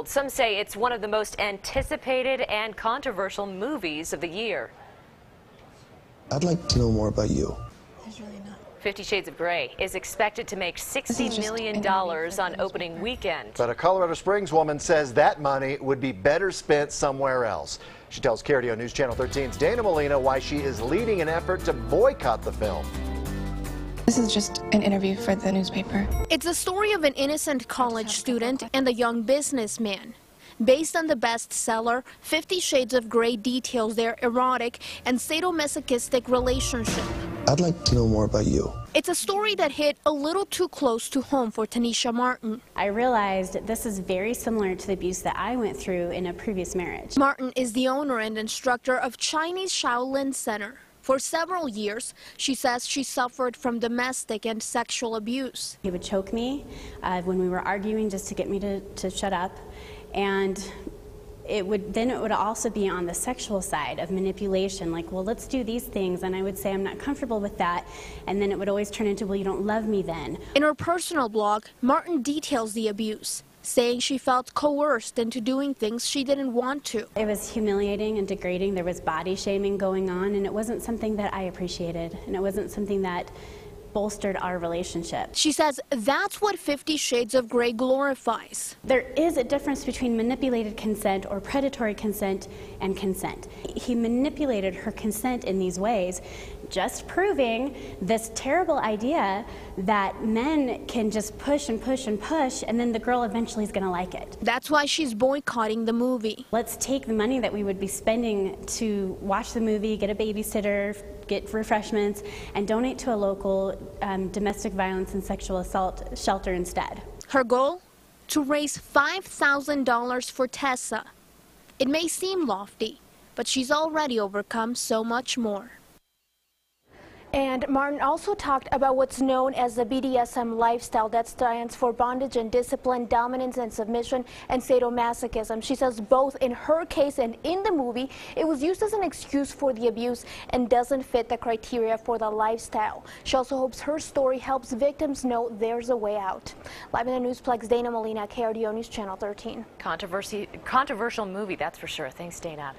Some say it's one of the most anticipated and controversial movies of the year. I'd like to know more about you. There's really not. 50 Shades of Grey is expected to make $60 million on opening weekend. But a Colorado Springs woman says that money would be better spent somewhere else. She tells KRDO News Channel 13's Dana Molina why she is leading an effort to boycott the film. This is just an interview for the newspaper. It's a story of an innocent college student and a young businessman. Based on the bestseller, 50 Shades of Grey details their erotic and sadomasochistic relationship. I'd like to know more about you. It's a story that hit a little too close to home for Tanisha Martin. I realized this is very similar to the abuse that I went through in a previous marriage. Martin is the owner and instructor of Chinese Shaolin Center. For several years, she says she suffered from domestic and sexual abuse. He would choke me when we were arguing just to get me to shut up. And it would also be on the sexual side of manipulation, like, well, let's do these things, and I would say I'm not comfortable with that, and then it would always turn into, well, you don't love me then. In her personal blog, Martin details the abuse, saying she felt coerced into doing things she didn't want to. It was humiliating and degrading. There was body shaming going on, and it wasn't something that I appreciated, and it wasn't something that bolstered our relationship. She says that's what 50 Shades of Grey glorifies. There is a difference between manipulated consent or predatory consent and consent. He manipulated her consent in these ways, just proving this terrible idea that men can just push and push and push, and then the girl eventually is going to like it. That's why she's boycotting the movie. Let's take the money that we would be spending to watch the movie, get a babysitter, get refreshments, and donate to a local domestic violence and sexual assault shelter instead. Her goal? To raise $5,000 for Tessa. It may seem lofty, but she's already overcome so much more. And Martin also talked about what's known as the BDSM lifestyle, that stands for bondage and discipline, dominance and submission, and sadomasochism. She says both in her case and in the movie, it was used as an excuse for the abuse and doesn't fit the criteria for the lifestyle. She also hopes her story helps victims know there's a way out. Live in the Newsplex, Dana Molina, KRDO News Channel 13. Controversial movie, that's for sure. Thanks, Dana.